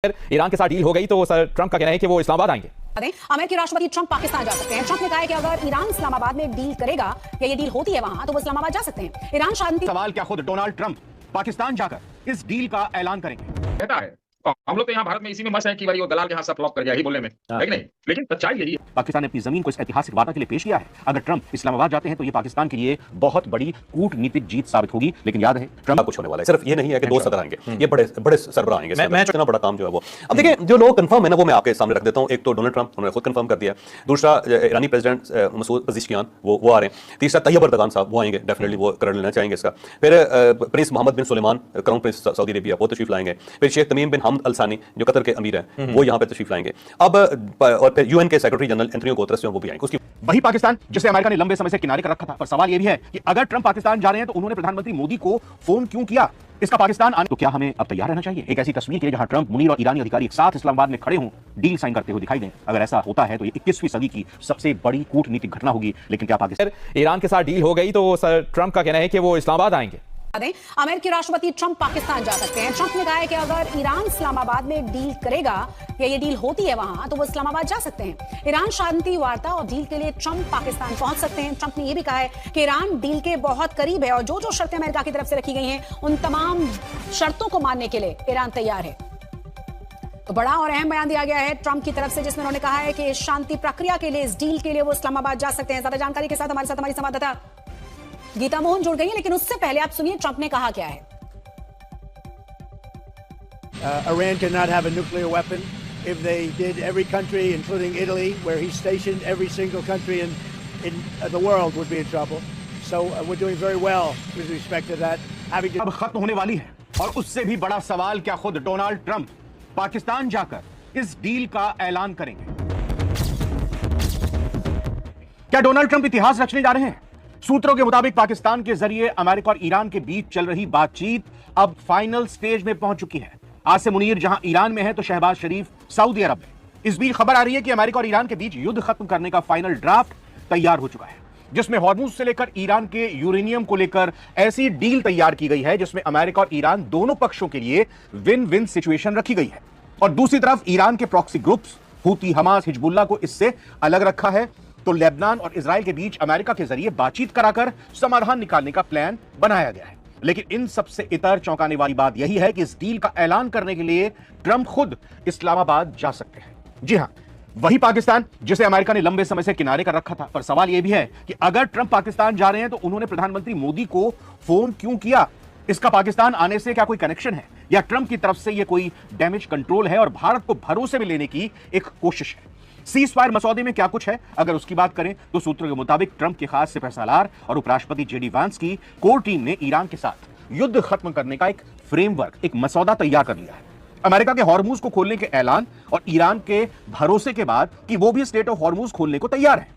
Iran के साथ deal हो गई तो सर ट्रंप का कहना है कि वो इस्लामाबाद आएंगे। अमेरिकी राष्ट्रपति ट्रंप पाकिस्तान जा सकते हैं। ट्रंप ने कहा है कि अगर ईरान इस्लामाबाद में डील करेगा या ये डील होती है वहां तो वो इस्लामाबाद जा सकते हैं। ईरान शांति सवाल क्या खुद डोनाल्ड ट्रंप पाकिस्तान जाकर इस डील का ऐलान करेंगे? कहता है और हम लोग तो यहाँ भारत में इसी में मस्त है कि भाई वो दलाल के हाथ से फ्लॉप कर गया ही बोलने में, है कि नहीं? लेकिन सच्चाई यही है। पाकिस्तान ने अपनी जमीन को इस ऐतिहासिक वादा के लिए पेश किया है। अगर ट्रंप इस्लामाबाद जाते हैं तो ये पाकिस्तान के लिए बहुत बड़ी कूटनीतिक जीत साबित होगी। लेकिन याद है ट्रंप कुछ होने वाला है, सिर्फ ये नहीं है कि दो सदर आएंगे, ये बड़े बड़े सरबराह आएंगे। मैं इतना बड़ा काम जो है वो अब देखिए, जो लोग कंफर्म है ना वो मैं आपके सामने रख देता हूँ। एक तो डोनाल्ड ट्रंप, उन्होंने खुद कंफर्म कर दिया। दूसरा ईरानी प्रेसिडेंट मसूद पज़ेश्कियान वो आ रहे हैं। तीसरा तैयब अर्दगान साहब वो आएंगे, डेफिनेटली वो कर लेना चाहेंगे इसका। फिर prince Mohammed bin Suleman, crown prince Saudi Arabia, वो तशरीफ लाएंगे। फिर शेख तमीम बिन हमद अल सानी जो कतर के अमीर हैं वो यहाँ पे तशरीफ लाएंगे। अब और फिर यूएन के सेक्रेटरी जनरल एंटोनियो गुतेरेस वो भी आएंगे। उसकी वही पाकिस्तान जिसे अमेरिका ने लंबे समय से किनारे कर रखा था। पर सवाल यह भी है कि अगर ट्रंप पाकिस्तान जा रहे हैं तो उन्होंने प्रधानमंत्री मोदी को फोन क्यों किया? इसका पाकिस्तान आने तो क्या हमें अब तैयार रहना चाहिए एक ऐसी तस्वीर के लिए जहां ट्रंप, मुनीर और ईरानी अधिकारी एक साथ इस्लामाबाद में खड़े हों, डील साइन करते हुए दिखाई दें? अगर ऐसा होता है तो ये 21वीं सदी की सबसे बड़ी कूटनीतिक घटना होगी। लेकिन क्या पाकिस्तान ईरान के साथ डील हो गई तो सर ट्रंप का कहना है कि वो इस्लामाबाद आएंगे। अमेरिकी राष्ट्रपति ट्रंप पाकिस्तान जा सकते हैं। ट्रंप ने कहा है कि अगर ईरान इस्लामाबाद में डील करेगा या ये डील होती है वहां तो वो इस्लामाबाद जा सकते हैं। ईरान शांति वार्ता और डील के लिए ट्रंप पाकिस्तान पहुंच सकते हैं। ट्रंप ने यह भी कहा है कि ईरान डील के बहुत करीब है और जो जो शर्तें अमेरिका की तरफ से रखी गई हैं उन तमाम शर्तों को मानने के लिए ईरान तैयार है। तो बड़ा और अहम बयान दिया गया है ट्रंप की तरफ से, जिसमें उन्होंने कहा है कि शांति प्रक्रिया के लिए, इस डील के लिए वो इस्लामाबाद जा सकते हैं। ज्यादा जानकारी के साथ हमारे साथ हमारी संवाददाता गीता मोहन जुड़ गई है, लेकिन उससे पहले आप सुनिए ट्रंप ने कहा क्या है। Iran cannot have a nuclear weapon. If they did, every country, including Italy, where he's stationed, every single country in the world would be in trouble. So we're doing very well with respect to that. अब खत्म होने वाली है और उससे भी बड़ा सवाल क्या खुद डोनाल्ड ट्रंप पाकिस्तान जाकर इस डील का ऐलान करेंगे? क्या डोनाल्ड ट्रंप इतिहास रचने जा रहे हैं? सूत्रों के मुताबिक पाकिस्तान के जरिए अमेरिका और ईरान के बीच चल रही बातचीत अब फाइनल स्टेज में पहुंच चुकी है। आज से मुनीर जहां ईरान में है तो शहबाज शरीफ सऊदी अरब में। इस बीच खबर आ रही है कि अमेरिका और ईरान के बीच युद्ध खत्म करने का फाइनल ड्राफ्ट तैयार हो चुका है, जिसमें हॉर्मुज से लेकर ईरान के यूरेनियम को लेकर ऐसी डील तैयार की गई है जिसमें अमेरिका और ईरान दोनों पक्षों के लिए विन विन सिचुएशन रखी गई है। और दूसरी तरफ ईरान के proxy groups Houthi, Hamas, Hezbollah को इससे अलग रखा है। तो लेबनान और इजराइल के बीच अमेरिका के जरिए बातचीत कराकर समाधान निकालने का प्लान बनाया गया है। लेकिन इन सबसे इतर चौंकाने वाली बात यही है कि इस डील का ऐलान करने के लिए ट्रंप खुद इस्लामाबाद जा सकते हैं। जी हां, वही पाकिस्तान जिसे अमेरिका ने लंबे समय से किनारे कर रखा था। पर सवाल यह भी है कि अगर ट्रंप पाकिस्तान जा रहे हैं तो उन्होंने प्रधानमंत्री मोदी को फोन क्यों किया? इसका पाकिस्तान आने से क्या कोई कनेक्शन है या ट्रंप की तरफ से यह कोई डैमेज कंट्रोल है और भारत को भरोसे में लेने की एक कोशिश है? सीज फायर मसौदे में क्या कुछ है? अगर उसकी बात करें तो सूत्रों के मुताबिक ट्रंप के खास सिपहसालार और उपराष्ट्रपति जेडी वांस की कोर टीम ने ईरान के साथ युद्ध खत्म करने का एक फ्रेमवर्क, एक मसौदा तैयार कर लिया है। अमेरिका के हॉर्मुज को खोलने के ऐलान और ईरान के भरोसे के बाद कि वो भी स्टेट ऑफ हॉर्मुज खोलने को तैयार है,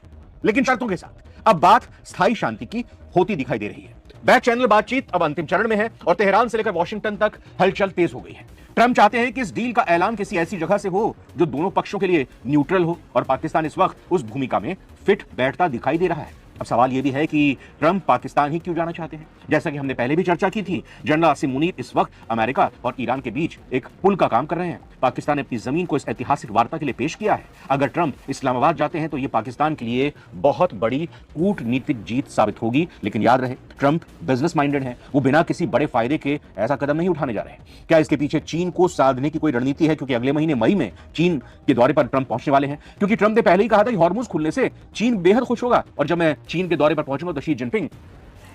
लेकिन शर्तों के साथ। अब बात स्थायी शांति की होती दिखाई दे रही है। बैक चैनल बातचीत अब अंतिम चरण में है और तेहरान से लेकर वॉशिंगटन तक हलचल तेज हो गई है। ट्रंप चाहते हैं कि इस डील का ऐलान किसी ऐसी जगह से हो जो दोनों पक्षों के लिए न्यूट्रल हो और पाकिस्तान इस वक्त उस भूमिका में फिट बैठता दिखाई दे रहा है। अब सवाल यह भी है कि ट्रंप पाकिस्तान ही क्यों जाना चाहते हैं? जैसा कि हमने पहले भी चर्चा की थी, जनरल आसिम मुनीर इस वक्त अमेरिका और ईरान के बीच एक पुल का काम कर रहे हैं। पाकिस्तान ने अपनी जमीन को इस ऐतिहासिक वार्ता के लिए पेश किया है। अगर ट्रंप इस्लामाबाद जाते हैं तो यह पाकिस्तान के लिए बहुत बड़ी कूटनीतिक जीत साबित होगी। लेकिन याद रहे, ट्रंप बिजनेस माइंडेड है, वो बिना किसी बड़े फायदे के ऐसा कदम नहीं उठाने जा रहे हैं। क्या इसके पीछे चीन को साधने की कोई रणनीति है? क्योंकि अगले महीने मई में चीन के दौरे पर ट्रंप पहुंचने वाले हैं। क्योंकि ट्रंप ने पहले ही कहा था कि हॉर्मुज खुलने से चीन बेहद खुश होगा और जब मैं चीन के दौरे पर पहुंचूंगा तो शी जिनपिंग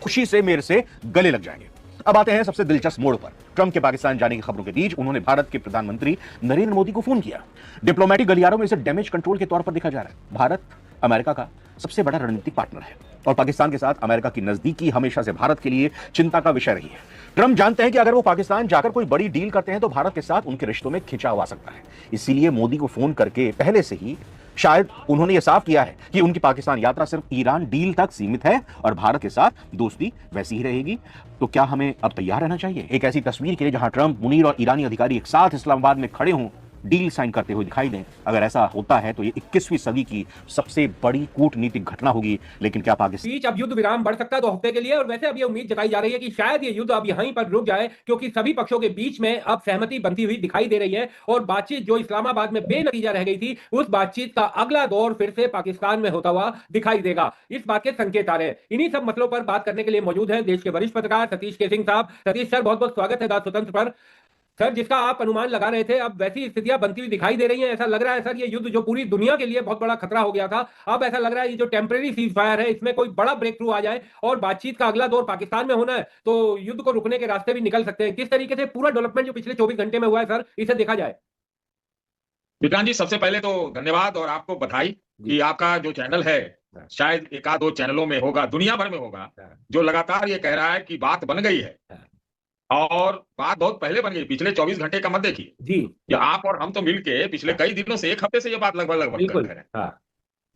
खुशी से मेरे से गले लग जाएंगे। अब आते हैं सबसे दिलचस्प मोड़ पर। ट्रंप के पाकिस्तान जाने की खबरों के बीच उन्होंने भारत के प्रधानमंत्री नरेंद्र मोदी को फोन किया। डिप्लोमेटिक गलियारों में इसे डैमेज कंट्रोल के तौर पर देखा जा रहा है। भारत अमेरिका का सबसे बड़ा रणनीतिक पार्टनर है और पाकिस्तान के साथ अमेरिका की नजदीकी हमेशा से भारत के लिए चिंता का विषय रही है। ट्रंप जानते हैं कि अगर वो पाकिस्तान जाकर कोई बड़ी डील करते हैं तो भारत के साथ उनके रिश्तों में खिंचाव आ सकता है। इसीलिए मोदी को फोन करके पहले से ही शायद उन्होंने यह साफ किया है कि उनकी पाकिस्तान यात्रा सिर्फ ईरान डील तक सीमित है और भारत के साथ दोस्ती वैसी ही रहेगी। तो क्या हमें अब तैयार रहना चाहिए एक ऐसी तस्वीर के लिए जहां ट्रंप, मुनीर और ईरानी अधिकारी एक साथ इस्लामाबाद में खड़े हों, डील साइन करते हुए दिखाई दें। अगर ऐसा होता है तो ये 21वीं सदी की सबसे बड़ी कूटनीतिक घटना होगी। लेकिन क्या पाकिस्तान बीच अब युद्ध विराम बढ़ सकता है 2 हफ्ते के लिए, और वैसे अब ये उम्मीद जताई जा रही है कि शायद ये युद्ध अब यहीं पर रुक जाए, क्योंकि सभी पक्षों के बीच में अब सहमति बनती हुई दिखाई दे रही है। और बातचीत जो इस्लामाबाद में बेनतीजा रह गई थी, उस बातचीत का अगला दौर फिर से पाकिस्तान में होता हुआ दिखाई देगा। इस बात के संकेत आ रहे हैं। इन्हीं सब मसलों पर बात करने के लिए मौजूद हैं देश के वरिष्ठ पत्रकार सतीश के सिंह साहब। सतीश सर, बहुत बहुत स्वागत है दाद स्वतंत्र पर। सर, जिसका आप अनुमान लगा रहे थे, अब वैसी स्थितियां बनती हुई दिखाई दे रही हैं। ऐसा लग रहा है सर, ये युद्ध जो पूरी दुनिया के लिए बहुत बड़ा खतरा हो गया था, अब ऐसा लग रहा है ये जो टेम्परेरी सीज फायर है, इसमें कोई बड़ा ब्रेक थ्रू आ जाए और बातचीत का अगला दौर पाकिस्तान में होना है, तो युद्ध को रुकने के रास्ते भी निकल सकते हैं। किस तरीके से पूरा डेवलपमेंट जो पिछले 24 घंटे में हुआ है सर, इसे देखा जाए? विक्रांत जी, सबसे पहले तो धन्यवाद और आपको बधाई कि आपका जो चैनल है, शायद 1-2 चैनलों में होगा, दुनिया भर में होगा, जो लगातार ये कह रहा है कि बात बन गई है। और बात बहुत पहले बन गई, पिछले 24 घंटे का मत देखिए जी, कि आप और हम तो मिलके पिछले कई दिनों से, 1 हफ्ते से ये बात लगभग कह रहे हैं। हाँ।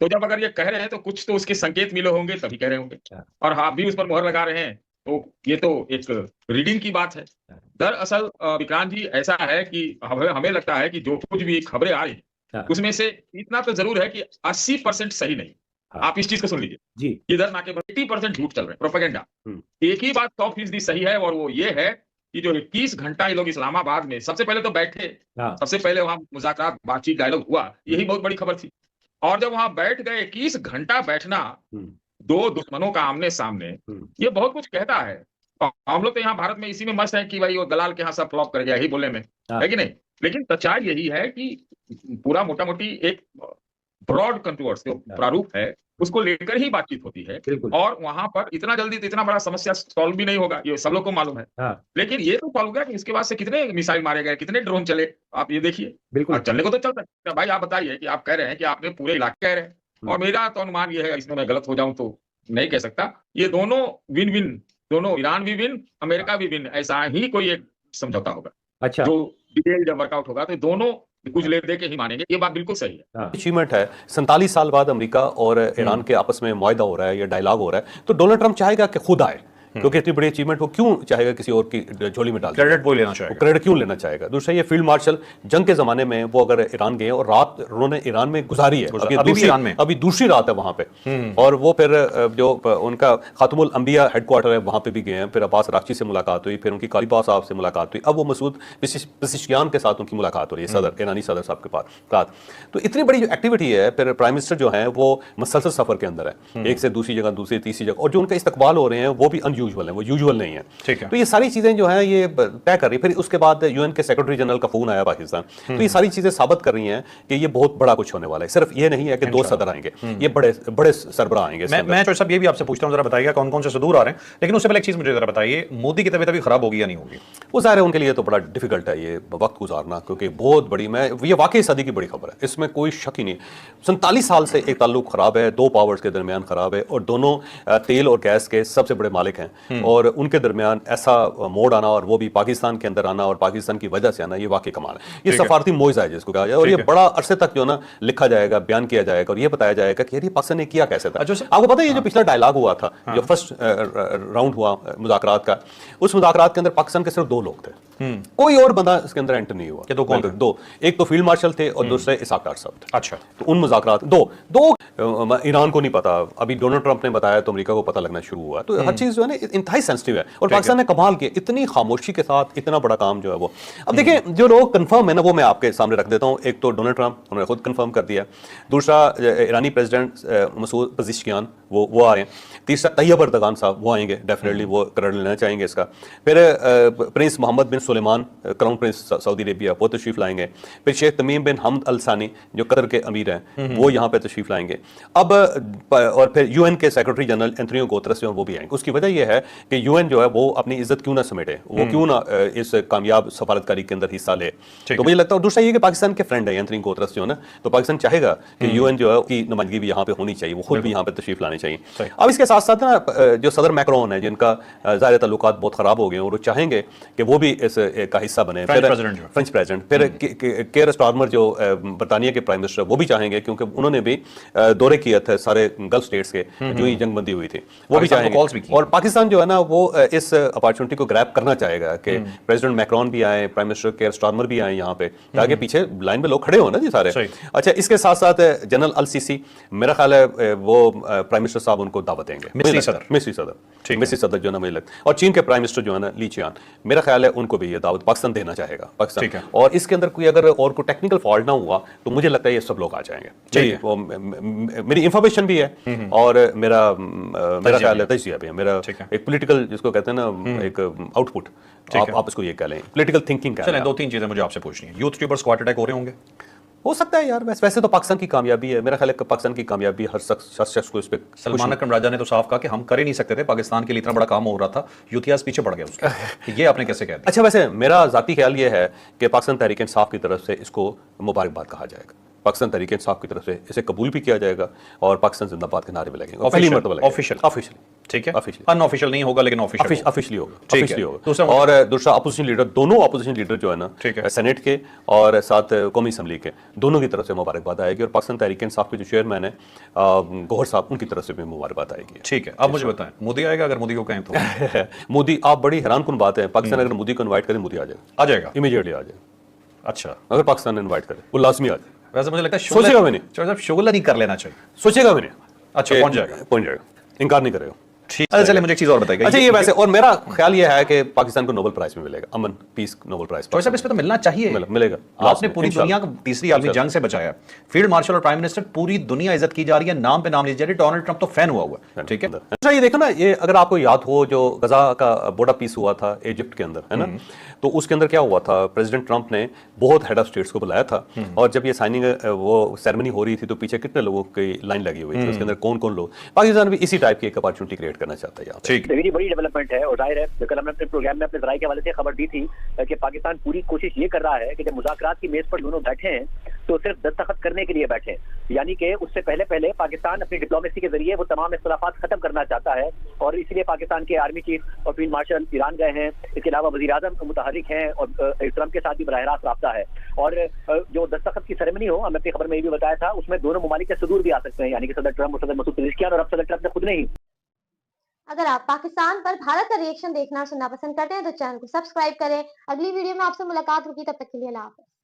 तो जब अगर ये कह रहे हैं तो कुछ तो उसके संकेत मिले होंगे, तभी कह रहे होंगे। और आप भी उस पर मोहर लगा रहे हैं, तो ये तो एक रीडिंग की बात है। दरअसल विक्रांत जी, ऐसा है कि हमें लगता है कि जो कुछ भी खबरें आ रही उसमें से इतना तो जरूर है कि 80% सही नहीं। आप इस चीज को सुन लीजिए जी, इधर ना के 80% झूठ चल रहे हैं, प्रोपेगेंडा। एक ही बात 100% सही है, और वो ये है कि जो 21 घंटा ये लोग इस्लामाबाद में सबसे पहले तो बैठे, सबसे पहले वहां मुज़ाकरात, बातचीत, डायलॉग हुआ, यही बहुत बड़ी खबर थी। और जब वहां बैठ गए, 21 घंटा बैठना दो दुश्मनों का आमने सामने, ये बहुत कुछ कहता है। और हम लोग तो यहाँ भारत में इसी में मस्त है कि भाई वो दलाल के यहाँ सब फ्लॉप कर गया, यही बोलने में, है कि नहीं? लेकिन सच्चाई यही है कि पूरा मोटा मोटी एक ब्रॉड कंटूर्स जो प्रारूप है, उसको लेकर ही बातचीत होती है। और वहां पर इतना जल्दी तो इतना बड़ा समस्या सॉल्व भी नहीं होगा, ये सब लोग को मालूम है। लेकिन ये तो सॉल्व हो गया कि इसके बाद से कितने मिसाइल मारे गए, कितने ड्रोन चले, आप ये देखिए। बिल्कुल, चलने को तो चल सकता है। भाई आप बताइए कि आप कह रहे हैं कि आपने पूरे इलाके कह रहे हैं, और मेरा तो अनुमान ये है, इसमें मैं गलत हो जाऊं तो नहीं कह सकता, ये दोनों विन विन, दोनों, ईरान भी विन, अमेरिका भी विन, ऐसा ही कोई एक समझौता होगा। अच्छा, जो डिटेल जब वर्कआउट होगा तो दोनों कुछ ले दे के ही मानेंगे, ये बात बिल्कुल सही है। अचीवमेंट है, 47 साल बाद अमेरिका और ईरान के आपस में मुआहदा हो रहा है, या डायलॉग हो रहा है, तो डोनाल्ड ट्रंप चाहेगा कि खुद आए, क्योंकि इतनी बड़ी अचीवमेंट वो क्यों चाहेगा किसी और की झोली में डाल, क्रेडिट वो लेना चाहेगा, क्रेडिट क्यों लेना चाहेगा? दूसरा, ये फील्ड मार्शल जंग के जमाने में वो अगर ईरान गए और रात उन्होंने ईरान में गुजारी है, अभी दूसरी रात है वहां पे, और वो फिर जो उनका खातमुल अंबिया हेडक्वार्टर है वहां पे भी गए हैं, फिर अब्बास राक्ची से मुलाकात हुई, फिर उनकी कालिबा साहब से मुलाकात हुई, अब वो मसूद पेज़ेश्कियान के साथ उनकी मुलाकात हो रही है, सदर, ईरानी सदर साहब के पास। तो इतनी बड़ी जो एक्टिविटी है, फिर प्राइम मिनिस्टर जो है वो मुसलसल सफर के अंदर है, एक से दूसरी जगह, दूसरी तीसरी जगह, और जो उनका इस्तकबाल हो रहे हैं वो भी अनयूजुअल है, वो यूजुअल नहीं है। ठीक है, तो ये सारी चीजें जो हैं ये तय कर रही। फिर उसके बाद यूएन के सेक्रेटरी जनरल का फोन आया पाकिस्तान, तो ये सारी चीजें साबित कर रही हैं कि ये बहुत बड़ा कुछ होने वाला है। सिर्फ ये नहीं है कि 2 सदर आएंगे, ये बड़े बड़े सरबराह आएंगे। मैं चौधरी साहब ये भी आपसे पूछता हूं, जरा बताइएगा कौन कौन से सदूर आ रहे हैं, लेकिन उससे पहले एक चीज मुझे जरा बताइए, मोदी की तबीयत अभी खराब होगी या नहीं होगी? वो ज़ाहिर है उनके लिए तो बड़ा डिफिकल्ट है ये वक्त गुजारना, क्योंकि बहुत बड़ी, ये वाकई सदी की बड़ी खबर है, इसमें कोई शक ही नहीं। 47 साल से एक ताल्लुक खराब है, 2 पावर्स के दरमियान खराब है, और दोनों तेल और गैस के सबसे बड़े मालिक हैं, और उनके दरमियान ऐसा मोड़ आना, और वो भी पाकिस्तान के अंदर आना और पाकिस्तान की वजह से आना, ये वाकई कमाल है। ये सफारती मोइज़ा है जिसको कहा जाए, और ये बड़ा अरसे तक जो ना लिखा जाएगा, बयान किया जाएगा, और ये बताया जाएगा कि ये पाकिस्तान ने किया कैसे था। आपको पता है ये जो पिछला डायलॉग हुआ था, जो फर्स्ट राउंड हुआ मुज़ाकरात का, उस मुज़ाकरात के अंदर पाकिस्तान के सिर्फ 2 लोग थे, कोई और बंदा इसके अंदर एंटर नहीं हुआ। कि 2 कौन थे? 2, एक तो फील्ड मार्शल थे और दूसरे इसाक डार साहब थे। अच्छा, तो उन मुज़ाकरात दो ईरान को नहीं पता, अभी डोनाल्ड ट्रंप ने बताया तो अमेरिका को पता लगना शुरू हुआ। तो हर चीज जो है ना इंतहाई सेंसिटिव है, और पाकिस्तान ने कमाल किया, इतनी खामोशी के साथ इतना बड़ा काम जो है वो। अब देखिए, जो लोग कंफर्म है ना, वो मैं आपके सामने रख देता हूँ। एक तो डोनाल्ड ट्रंप, उन्होंने खुद कंफर्म कर दिया। दूसरा, ईरानी प्रेसिडेंट मसूद पेज़ेश्कियान वो आ रहे हैं। तीसरा, तैयब अर्दगान साहब वो आएंगे, डेफिनेटली वो क्रेडिट लेना चाहेंगे इसका। फिर prince Mohammed bin Suleman, crown prince Saudi Arabia, वो तशरीफ लाएंगे। फिर शेख तमीम बिन हमद अल सानी जो कतर के अमीर हैं, वो यहाँ पे तशरीफ लाएंगे। अब और फिर यूएन के सेक्रेटरी जनरल एंटोनियो गुतेरेस जो वो भी आएंगे। उसकी वजह यह है कि यूएन जो है वो अपनी इज्जत क्यों ना समेटे, वो क्यों ना इस कामयाब सफारतकारी के अंदर हिस्सा ले। तो मुझे लगता है, दूसरा ये कि पाकिस्तान के फ्रेंड है एंटोनियो गुतेरेस जो है ना, तो पाकिस्तान चाहेगा कि यूएन जो है की नुमाइंदगी भी यहाँ पे होनी चाहिए, वो खुद भी यहाँ पे तशरीफ लानी चाहिए। अब इसके साथ साथ ना जो सदर मैक्रोन है, जिनका ज़ाहिर ताल्लुकात बहुत खराब हो गए, और वो चाहेंगे कि वो भी इस का हिस्सा बने, फ्रेंच प्रेसिडेंट। फिर केयर स्टारमर जो बरतानिया के प्राइम मिनिस्टर, वो भी चाहेंगे, क्योंकि उन्होंने भी दौरे किए थे सारे गल्फ स्टेट्स के जो ही जंग बंदी हुई थी, वो भी पाकिस्तान को calls भी चाहेंगे। की। और पाकिस्तान जो है ना वो इस अपॉर्चुनिटी को ग्रैब करना चाहेगा कि प्रेसिडेंट मैक्रोन भी आए, प्राइम मिनिस्टर केयर स्टारमर भी आए यहाँ पे, ताकि पीछे लाइन में लोग खड़े हो ना जी सारे। सही। अच्छा, इसके साथ साथ जनरल अल सीसी, मेरा ख्याल है वो प्राइम मिनिस्टर साहब उनको दावत देंगे। मिस्री सदर। मिस्री सदर, ठीक है। मिस्री सदर जो है ना मुझे लगता है, और चीन के प्राइम मिनिस्टर जो है ना ली चियान, मेरा ख्याल है उनको भी ये दावत पाकिस्तान देना चाहेगा पाकिस्तान। ठीक है। और इसके अंदर कोई अगर और कोई टेक्निकल फॉल्ट ना हुआ तो मुझे लगता है ये सब लोग आ जाएंगे। ठीक मेरी है। मेरी इंफॉर्मेशन भी है और मेरा ख्याल है तजिया भी है, मेरा ठीक है। एक पॉलिटिकल जिसको कहते हैं ना एक आउटपुट, ठीक है। आप इसको ये कह लें, पॉलिटिकल थिंकिंग कह चलें, लें। 2-3 चीजें मुझे आपसे पूछनी है। यूथ ट्यूबर्स को हार्ट अटैक हो रहे होंगे? हो सकता है यार, वैसे तो पाकिस्तान की कामयाबी है, मेरा ख्याल है कि पाकिस्तान की कामयाबी हर शख्स को इस पे सलमान अकरम राजा ने तो साफ कहा कि हम कर ही नहीं सकते थे, पाकिस्तान के लिए इतना बड़ा काम हो रहा था, यूथियाज पीछे पड़ गए उसके। ये आपने कैसे कह दिया? अच्छा, वैसे मेरा जाती ख्याल ये है कि पाकिस्तान तहरीक इंसाफ की तरफ से इसको मुबारकबाद कहा जाएगा, पाकिस्तान तहरीक इंसाफ की तरफ से इसे कबूल भी किया जाएगा और पाकिस्तान जिंदाबाद के नारे भी लगेंगे। पहली मर्तबा लगेंगे। ऑफिशियल ठीक है, ऑफिशियल अनऑफिशियल नहीं होगा लेकिन ऑफिशियल ऑफिशियली होगा, ठीक है। ऑफिशियली होगा। दूसरा और दूसरा अपोजिशन लीडर, दोनों अपोजिशन लीडर जो है ना, ठीक है। सेनेट के और साथ कौमी असम्बली के, दोनों की तरफ से मुबारकबाद आएगी और पाकिस्तान तहरीक इंसाफ के जो चेयरमैन है गौहर साहब, उनकी तरफ से भी मुबारकबाद आएगी। ठीक है। अब मुझे बताएं, मोदी आएगा अगर मोदी को कहें तो? मोदी, आप बड़ी हैरान कुन बात है, पाकिस्तान अगर मोदी को इन्वाइट करें, मोदी आ जाएगा, आ जाएगा इमीडिएटली आ जाएगा। अच्छा, अगर पाकिस्तान ने इन्वाइट करे वो लाजमी आ जाए। वैसे मुझे लगता है सोचेगा भी नहीं। साहब शुगल नहीं कर लेना चाहिए। सोचेगा भी नहीं। अच्छा, पहुंच जाएगा, इनकार नहीं करेगा। ठीक है। चलिए मुझे एक चीज और बताइएगा। अच्छा, ये वैसे, और मेरा ख्याल ये है कि पाकिस्तान को नोबेल प्राइज में मिलेगा, अमन पीस नोबेल प्राइज। तो साहब इस पे तो मिलना चाहिए, मिलेगा। आपने पूरी दुनिया को तीसरी आलमी जंग से बचाया, फील्ड मार्शल और प्राइम मिनिस्टर, पूरी दुनिया इज्जत की जा रही है, नाम पे नाम ली जा रही है। डोनाल्ड ट्रंप तो फैन हुआ हुआ है, ठीक है। अच्छा, ये देखो ना, ये अगर आपको याद हो जो गजा का बॉर्डर पीस हुआ था इजिप्ट के अंदर, है ना, तो उसके अंदर क्या हुआ था, प्रेसिडेंट ट्रंप ने बहुत हेड ऑफ स्टेट्स को बुलाया था और जब ये साइनिंग वो सेरेमनी हो रही थी तो पीछे कितने लोगों की लाइन लगी हुई थी, उसके अंदर कौन कौन लोग। पाकिस्तान भी इसी टाइप की एक अपॉर्चुनिटी क्रिएट करना चाहता है यहाँ पे। मेरी बड़ी डेवलपमेंट है और जाहिर है, कल हमने अपने प्रोग्राम में अपने जराये के हवाले से खबर दी थी कि पाकिस्तान पूरी कोशिश ये कर रहा है कि जब मुज़ाकरात की मेज पर दोनों बैठे हैं तो सिर्फ दस्तखत करने के लिए बैठे हैं, यानी कि उससे पहले पाकिस्तान अपनी डिप्लोमेसी के जरिए वो तमाम इख्तिलाफात खत्म करना चाहता है और इसलिए पाकिस्तान के आर्मी चीफ और फील्ड मार्शल ईरान गए हैं। इसके अलावा वज़ीर आज़म मुतहर्रिक हैं और ट्रंप के साथ भी बराह रास्त राब्ता है। और जो दस्तखत की सेरेमनी हो, हमने अपनी खबर में ये भी बताया था, उसमें दोनों ममालिक के सदूर भी आ सकते हैं, यानी कि सदर ट्रंप और सदर मसूद पेज़ेश्कियान, और अब सदर ट्रंप ने खुद नहीं। अगर आप पाकिस्तान पर भारत का रिएक्शन देखना सुनना पसंद करते हैं तो चैनल को सब्सक्राइब करें। अगली वीडियो में आपसे मुलाकात होगी, तब तक के लिए अल्लाह हाफ़िज़।